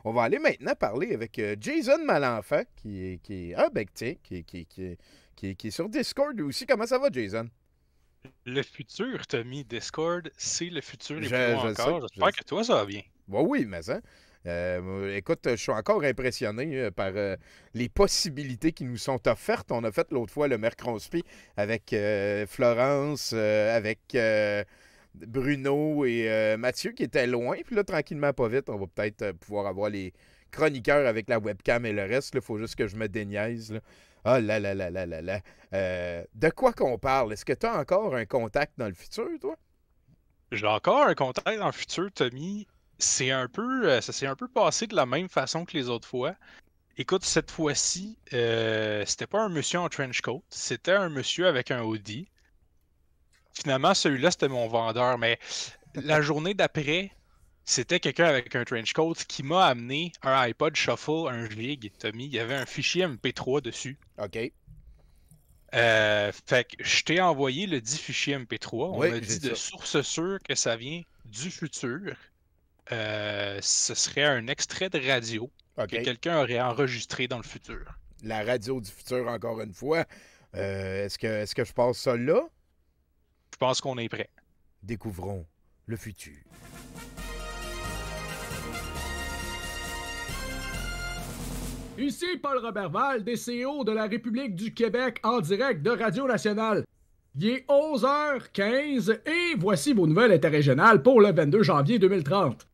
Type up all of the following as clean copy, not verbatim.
On va aller maintenant parler avec Jason Malenfant, qui est sur Discord aussi. Comment ça va, Jason? Le futur, Tommy, Discord, c'est le futur et plus Je encore. sais, J'espère que toi, ça va bien. Oui, mais ça. Écoute, je suis encore impressionné par les possibilités qui nous sont offertes. On a fait l'autre fois le Mercronspi avec Florence, avec Bruno et Mathieu qui étaient loin. Puis là, tranquillement, pas vite, on va peut-être pouvoir avoir les chroniqueurs avec la webcam et le reste. Il faut juste que je me déniaise. Là. Ah là là là là là là. De quoi qu'on parle? Est-ce que tu as encore un contact dans le futur, toi? J'ai encore un contact dans le futur, Tommy. Ça s'est un peu passé de la même façon que les autres fois. Écoute, cette fois-ci, c'était pas un monsieur en trench coat, c'était un monsieur avec un hoodie. Finalement, celui-là, c'était mon vendeur, mais la journée d'après, c'était quelqu'un avec un trench coat qui m'a amené un iPod Shuffle, un gig, Tommy. Il y avait un fichier MP3 dessus. OK. Fait que je t'ai envoyé le dit fichier MP3. On Oui, m'a dit de source sûre que ça vient du futur. Ce serait un extrait de radio que quelqu'un aurait enregistré dans le futur. La radio du futur, encore une fois. Est-ce que je passe ça là? Je pense qu'on est prêt. Découvrons le futur. Ici Paul Robert Val, DCO de la République du Québec en direct de Radio Nationale. Il est 11h15 et voici vos nouvelles interrégionales pour le 22 janvier 2030.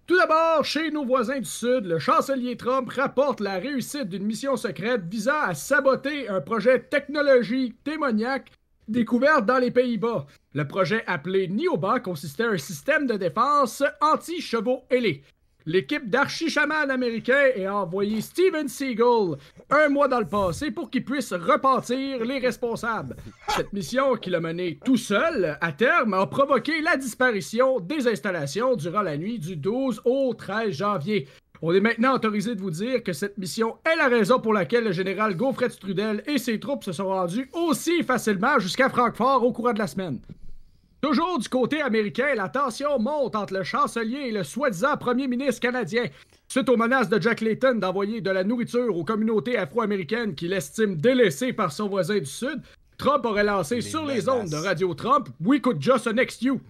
Tout d'abord, chez nos voisins du Sud, le chancelier Trump rapporte la réussite d'une mission secrète visant à saboter un projet technologique démoniaque découvert dans les Pays-Bas. Le projet appelé Nioba consistait à un système de défense anti-chevaux ailés. L'équipe d'archi-chamans américains a envoyé Steven Seagal un mois dans le passé pour qu'il puisse repentir les responsables. Cette mission qu'il a menée tout seul, à terme, a provoqué la disparition des installations durant la nuit du 12 au 13 janvier. On est maintenant autorisé de vous dire que cette mission est la raison pour laquelle le général Gaufret Strudel et ses troupes se sont rendus aussi facilement jusqu'à Francfort au courant de la semaine. Toujours du côté américain, la tension monte entre le chancelier et le soi-disant premier ministre canadien. Suite aux menaces de Jack Layton d'envoyer de la nourriture aux communautés afro-américaines qu'il estime délaissées par son voisin du Sud, Trump aurait lancé sur les ondes de Radio Trump « We could just next you ».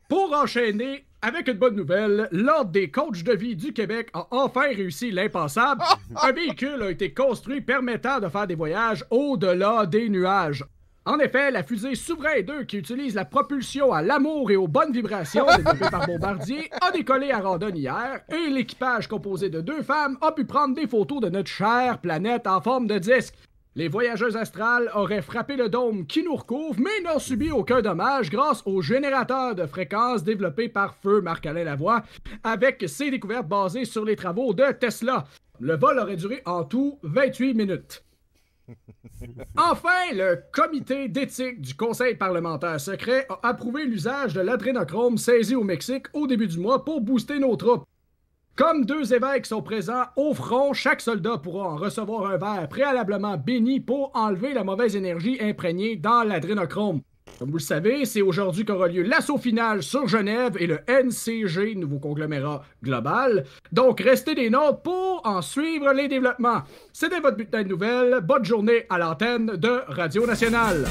Pour enchaîner, avec une bonne nouvelle, l'Ordre des coachs de vie du Québec a enfin réussi l'impensable. Un véhicule a été construit permettant de faire des voyages au-delà des nuages. En effet, la fusée Souverain 2, qui utilise la propulsion à l'amour et aux bonnes vibrations développée par Bombardier, a décollé à Randonne hier et l'équipage composé de 2 femmes a pu prendre des photos de notre chère planète en forme de disque. Les voyageuses astrales auraient frappé le dôme qui nous recouvre, mais n'ont subi aucun dommage grâce au générateur de fréquences développé par Feu Marc-Alain Lavoie, avec ses découvertes basées sur les travaux de Tesla. Le vol aurait duré en tout 28 minutes. Enfin, le comité d'éthique du Conseil parlementaire secret a approuvé l'usage de l'adrénochrome saisi au Mexique au début du mois pour booster nos troupes. Comme 2 évêques sont présents au front, chaque soldat pourra en recevoir un verre préalablement béni pour enlever la mauvaise énergie imprégnée dans l'adrénochrome. Comme vous le savez, c'est aujourd'hui qu'aura lieu l'assaut final sur Genève et le NCG, nouveau conglomérat global. Donc, restez des nôtres pour en suivre les développements. C'était votre bulletin de nouvelles. Bonne journée à l'antenne de Radio Nationale.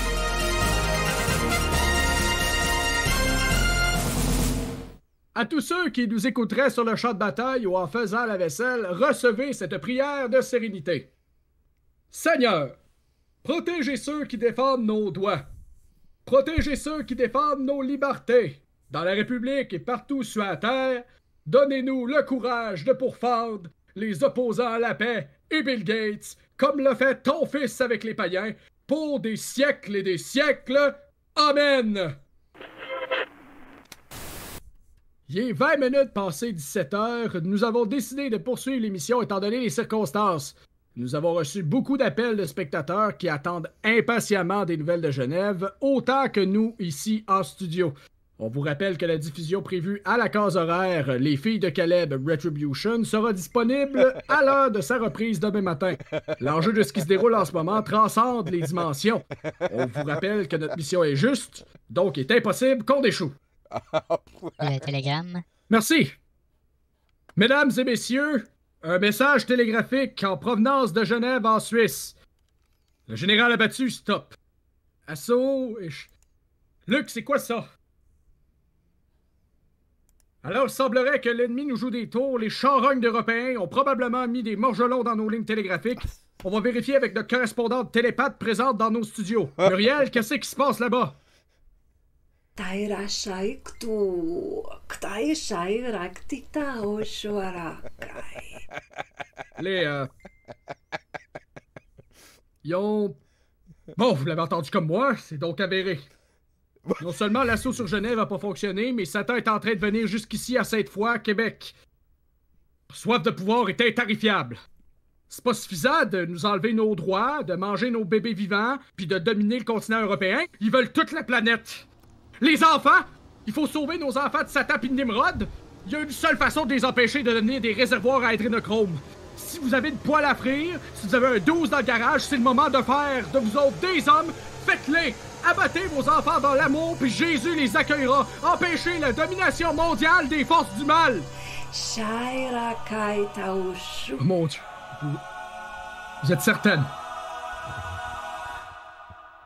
À tous ceux qui nous écouteraient sur le champ de bataille ou en faisant la vaisselle, recevez cette prière de sérénité. Seigneur, protégez ceux qui défendent nos droits. Protégez ceux qui défendent nos libertés. Dans la République et partout sur la terre, donnez-nous le courage de pourfendre les opposants à la paix et Bill Gates, comme l'a fait ton fils avec les païens, pour des siècles et des siècles. Amen! Il est 20 minutes passées 17 heures. Nous avons décidé de poursuivre l'émission étant donné les circonstances. Nous avons reçu beaucoup d'appels de spectateurs qui attendent impatiemment des nouvelles de Genève, autant que nous ici en studio. On vous rappelle que la diffusion prévue à la case horaire Les Filles de Caleb Retribution sera disponible à l'heure de sa reprise demain matin. L'enjeu de ce qui se déroule en ce moment transcende les dimensions. On vous rappelle que notre mission est juste, donc il est impossible qu'on échoue. Le télégramme. Merci. Mesdames et messieurs, un message télégraphique en provenance de Genève en Suisse. Le général abattu, stop. Assaut et... Luc, c'est quoi ça? Alors, il semblerait que l'ennemi nous joue des tours. Les charognes d'Européens ont probablement mis des morgelons dans nos lignes télégraphiques. On va vérifier avec notre correspondante télépathe présente dans nos studios. Muriel, qu'est-ce qui se passe là-bas? Ils ont... Bon, vous l'avez entendu comme moi, c'est donc avéré. Non seulement l'assaut sur Genève n'a pas fonctionné, mais Satan est en train de venir jusqu'ici à Sainte-Foy, Québec. Soif de pouvoir est intarifiable. C'est pas suffisant de nous enlever nos droits, de manger nos bébés vivants, puis de dominer le continent européen. Ils veulent toute la planète. Les enfants! Il faut sauver nos enfants de Satan pis de Nimrod. Il y a une seule façon de les empêcher de devenir des réservoirs à adrénochrome. Si vous avez une poêle à frire, si vous avez un 12 dans le garage, c'est le moment de faire de vous autres des hommes. Faites-les! Abattez vos enfants dans l'amour, puis Jésus les accueillera. Empêchez la domination mondiale des forces du mal. Oh mon Dieu. Vous êtes certaine?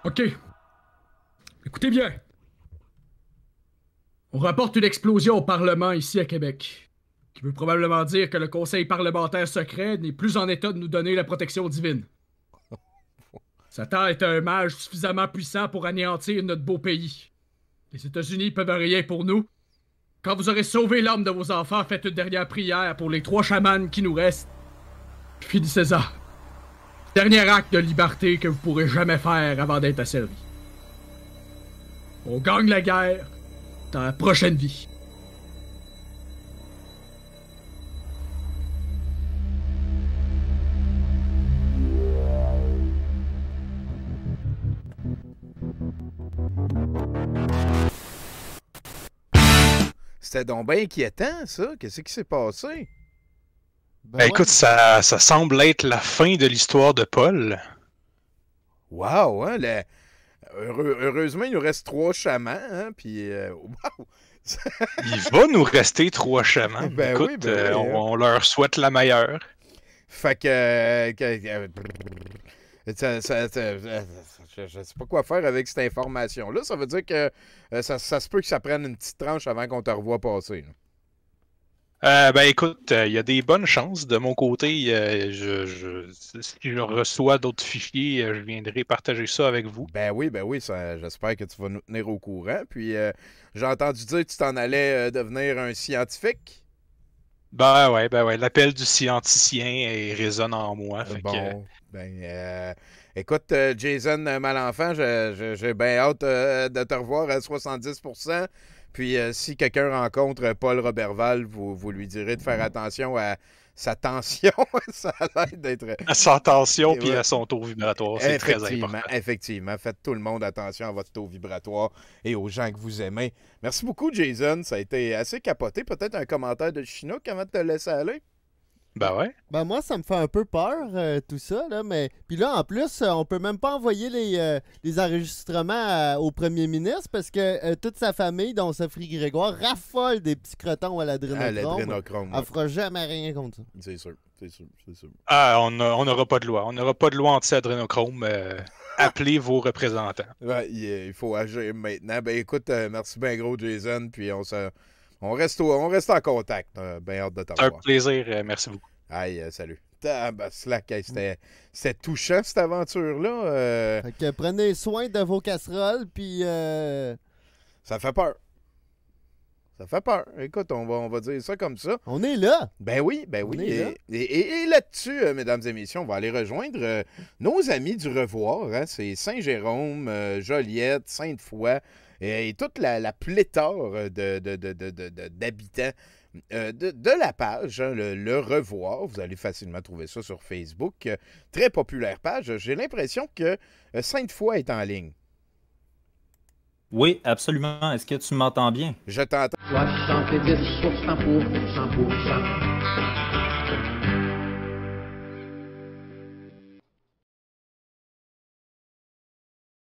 OK. Écoutez bien. On rapporte une explosion au Parlement ici à Québec, qui veut probablement dire que le Conseil parlementaire secret n'est plus en état de nous donner la protection divine. Satan est un mage suffisamment puissant pour anéantir notre beau pays. Les États-Unis peuvent rien pour nous. Quand vous aurez sauvé l'âme de vos enfants, faites une dernière prière pour les 3 chamans qui nous restent. Finissez-en. Dernier acte de liberté que vous pourrez jamais faire avant d'être asservi. On gagne la guerre dans la prochaine vie. C'était donc bien inquiétant, ça. Qu'est-ce qui s'est passé? Ben écoute, ça semble être la fin de l'histoire de Paul. Wow, hein? Heureusement, il nous reste 3 chamans, hein? Puis, wow! Il va nous rester 3 chamans. Ben écoute, oui, ben oui, on leur souhaite la meilleure. Fait que... je sais pas quoi faire avec cette information-là. Ça veut dire que ça se peut que ça prenne une petite tranche avant qu'on te revoie passer. Ben écoute, il y a des bonnes chances. De mon côté, si je reçois d'autres fichiers, je viendrai partager ça avec vous. Ben oui, j'espère que tu vas nous tenir au courant. Puis j'ai entendu dire que tu t'en allais devenir un scientifique. Ben ouais, l'appel du scienticien résonne en moi. Fait bon, écoute, Jason Malenfant, j'ai bien hâte de te revoir à 70%. Puis si quelqu'un rencontre Paul Roberval, vous lui direz de faire attention à sa tension. Ça a l'air d'être... À sa tension puis à son taux vibratoire, c'est très important. Effectivement, faites tout le monde attention à votre taux vibratoire et aux gens que vous aimez. Merci beaucoup, Jason. Ça a été assez capoté. Peut-être un commentaire de Chinook avant de te laisser aller? Ben ouais. Ben moi, ça me fait un peu peur, tout ça, là, mais... Puis là, en plus, on peut même pas envoyer les enregistrements au premier ministre parce que toute sa famille, dont Sophie Grégoire, raffole des petits crotons à l'adrénochrome. Elle fera jamais rien contre ça. C'est sûr. Ah, on n'aura pas de loi. On n'aura pas de loi anti-adrénochrome. Appelez vos représentants. Ouais, il faut agir maintenant. Ben écoute, merci bien gros, Jason, puis on reste en contact. Bien hâte de t'avoir. Un plaisir. Merci beaucoup. Aïe, salut. Slack, c'était touchant, cette aventure-là. Fait que prenez soin de vos casseroles, puis... Ça fait peur. Écoute, on va dire ça comme ça. On est là. Ben oui. Et là-dessus, mesdames et messieurs, on va aller rejoindre nos amis du Revoir. Hein? C'est Saint-Jérôme, Joliette, Sainte-Foy et toute la pléthore d'habitants de la page, hein, le Revoir. Vous allez facilement trouver ça sur Facebook. Très populaire page. J'ai l'impression que Sainte-Foy est en ligne. Oui, absolument. Est-ce que tu m'entends bien? Je t'entends. 70 pour 100%.